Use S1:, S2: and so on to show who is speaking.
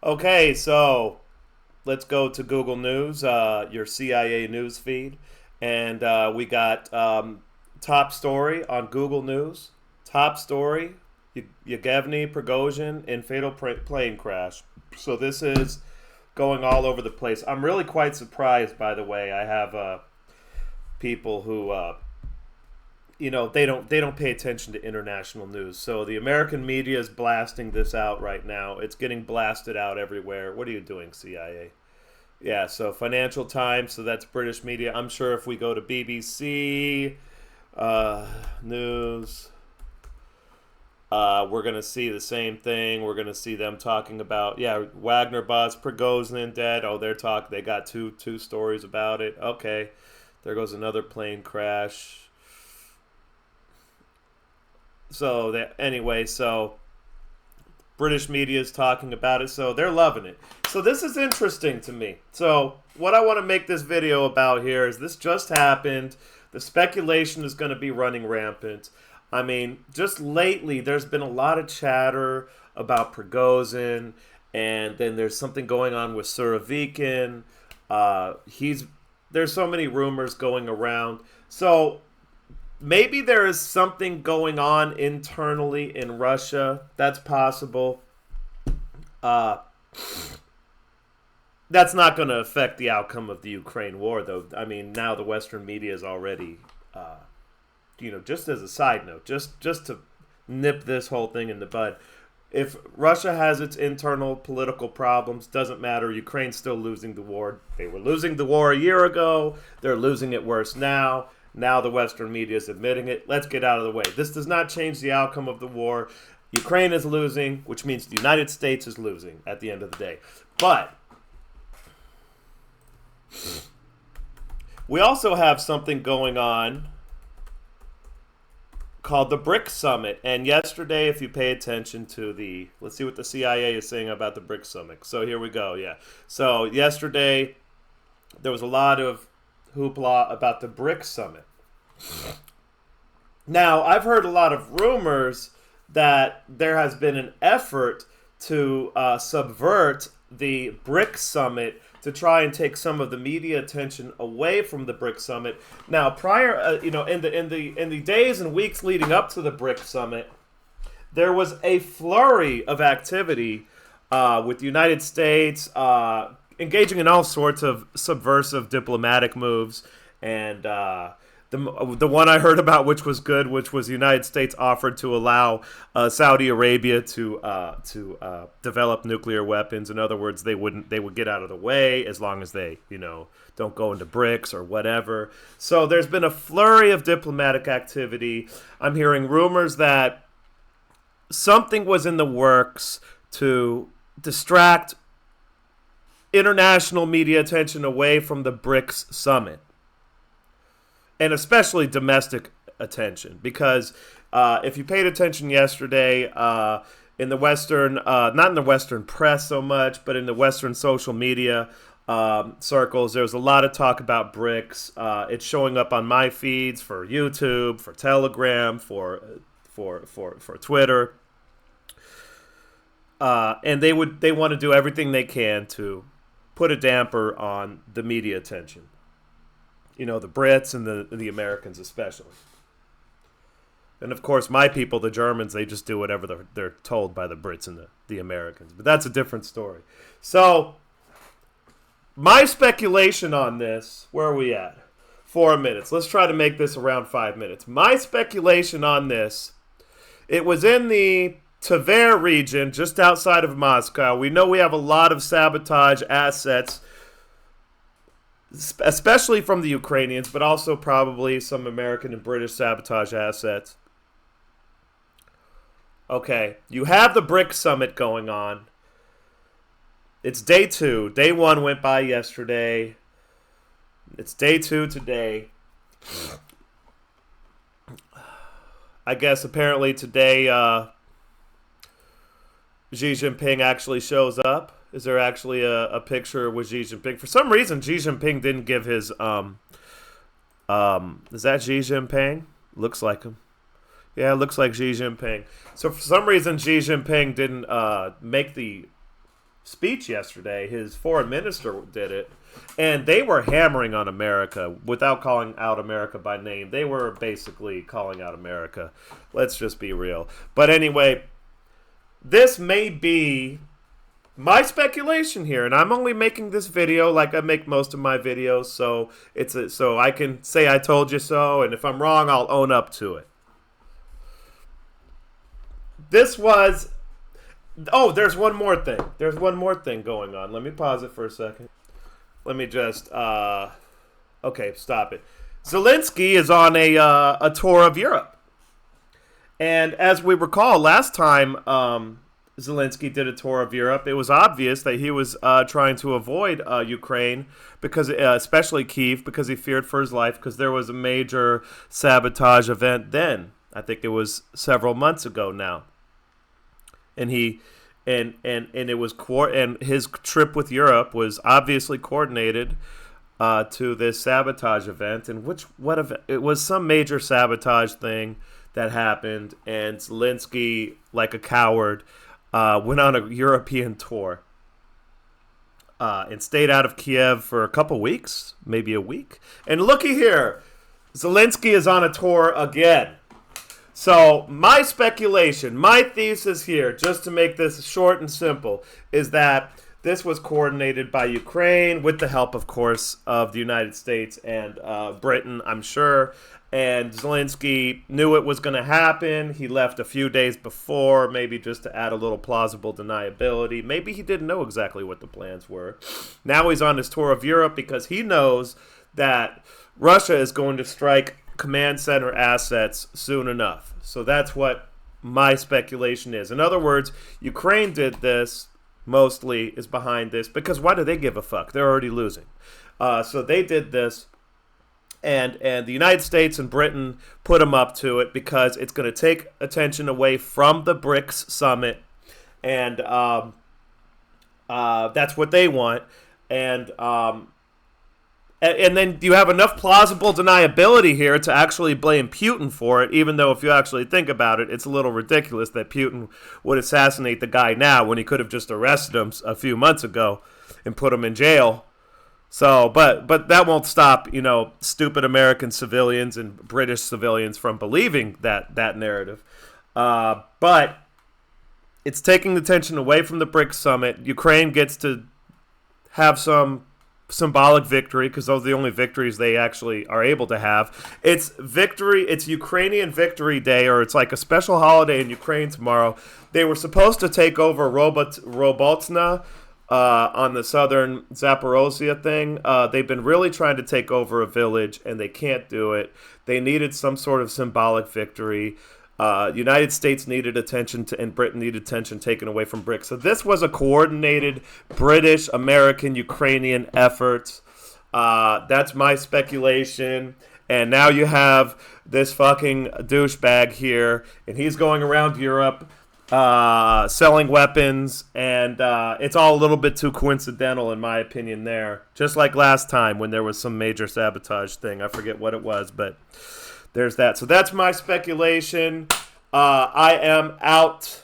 S1: Okay, so let's go to Google News, your CIA news feed, and we got top story on Google News. Top story: Yevgeny Prigozhin in fatal plane crash. So this is going all over the place. I'm really quite surprised, by the way. I have people who they don't pay attention to international news. So the American media is blasting this out right now. It's getting blasted out everywhere. What are you doing, CIA? Yeah, so Financial Times, so that's British media. I'm sure if we go to BBC News, we're gonna see the same thing. We're gonna see them talking about Wagner boss Prigozhin dead. Oh, they got two stories about it. Okay, there goes another plane crash. So that anyway, so British media is talking about it, so they're loving it. So this is interesting to me. So what I want to make this video about here is this just happened. The speculation is going to be running rampant. I mean, just lately there's been a lot of chatter about Prigozhin, and then there's something going on with Surovikin. There's so many rumors going around. So maybe there is something going on internally in Russia. That's possible. Uh, that's not going to affect the outcome of the Ukraine war, though. I mean, now the Western media is already, just as a side note, just to nip this whole thing in the bud. If Russia has its internal political problems, doesn't matter. Ukraine's still losing the war. They were losing the war a year ago. They're losing it worse now. Now the Western media is admitting it. Let's get out of the way. This does not change the outcome of the war. Ukraine is losing, which means the United States is losing at the end of the day. But we also have something going on called the BRICS Summit. And yesterday, if you pay attention to let's see what the CIA is saying about the BRICS Summit. So here we go, yeah. So yesterday, there was a lot of hoopla about the BRICS Summit. Now, I've heard a lot of rumors that there has been an effort to subvert the BRICS Summit to try and take some of the media attention away from the BRICS Summit. Now, in the days and weeks leading up to the BRICS Summit, there was a flurry of activity with the United States engaging in all sorts of subversive diplomatic moves, and the one I heard about, which was good, which was the United States offered to allow Saudi Arabia to develop nuclear weapons. In other words, they would get out of the way as long as they don't go into BRICS or whatever. So there's been a flurry of diplomatic activity. I'm hearing rumors that something was in the works to distract international media attention away from the BRICS summit, and especially domestic attention, because if you paid attention yesterday in the Western, not in the Western press so much, but in the Western social media circles, there was a lot of talk about BRICS. It's showing up on my feeds for YouTube, for Telegram, for Twitter, and they want to do everything they can to put a damper on the media attention. The Brits and the Americans especially. And of course, my people, the Germans, they just do whatever they're told by the Brits and the Americans. But that's a different story. So, my speculation on this, where are we at? 4 minutes. Let's try to make this around 5 minutes. My speculation on this, it was in the Tver region, just outside of Moscow. We know we have a lot of sabotage assets, especially from the Ukrainians, but also probably some American and British sabotage assets. Okay, you have the BRICS summit going on. It's day 2. Day 1 went by yesterday. It's day 2 today. I guess apparently today Xi Jinping actually shows up. Is there actually a picture with Xi Jinping? For some reason, Xi Jinping didn't give his... is that Xi Jinping? Looks like him. Yeah, it looks like Xi Jinping. So for some reason, Xi Jinping didn't make the speech yesterday. His foreign minister did it. And they were hammering on America without calling out America by name. They were basically calling out America. Let's just be real. But anyway, this may be my speculation here, and I'm only making this video like I make most of my videos, so so I can say I told you so, and if I'm wrong, I'll own up to it. This was... Oh, there's one more thing. There's one more thing going on. Let me pause it for a second. Let me just... okay, stop it. Zelenskyy is on a tour of Europe. And as we recall, last time Zelenskyy did a tour of Europe, it was obvious that he was trying to avoid Ukraine, because especially Kyiv, because he feared for his life, because there was a major sabotage event then. I think it was several months ago now. And he and it was and his trip with Europe was obviously coordinated to this sabotage event. And what event? It was some major sabotage thing that happened, and Zelenskyy, like a coward, went on a European tour and stayed out of Kiev for a couple weeks, maybe a week. And looky here, Zelenskyy is on a tour again. So my speculation, my thesis here, just to make this short and simple, is that this was coordinated by Ukraine with the help, of course, of the United States and Britain, I'm sure. And Zelenskyy knew it was going to happen. He left a few days before, maybe just to add a little plausible deniability. Maybe he didn't know exactly what the plans were. Now he's on his tour of Europe because he knows that Russia is going to strike command center assets soon enough. So that's what my speculation is. In other words, Ukraine did this, mostly is behind this, because why do they give a fuck? They're already losing. So they did this. And the United States and Britain put them up to it because it's going to take attention away from the BRICS summit, and that's what they want. And then you have enough plausible deniability here to actually blame Putin for it, even though if you actually think about it, it's a little ridiculous that Putin would assassinate the guy now when he could have just arrested him a few months ago and put him in jail. So, but that won't stop, stupid American civilians and British civilians from believing that narrative. But it's taking the attention away from the BRICS summit. Ukraine gets to have some symbolic victory because those are the only victories they actually are able to have. It's Ukrainian Victory Day, or it's like a special holiday in Ukraine tomorrow. They were supposed to take over Robotyne, on the southern Zaporozhye thing. They've been really trying to take over a village, and they can't do it. They needed some sort of symbolic victory. United States needed attention, and Britain needed attention taken away from BRICS. So this was a coordinated British, American, Ukrainian effort. That's my speculation. And now you have this fucking douchebag here, and he's going around Europe selling weapons, and it's all a little bit too coincidental in my opinion there. Just like last time when there was some major sabotage thing. I forget what it was, but there's that. So that's my speculation. I am out.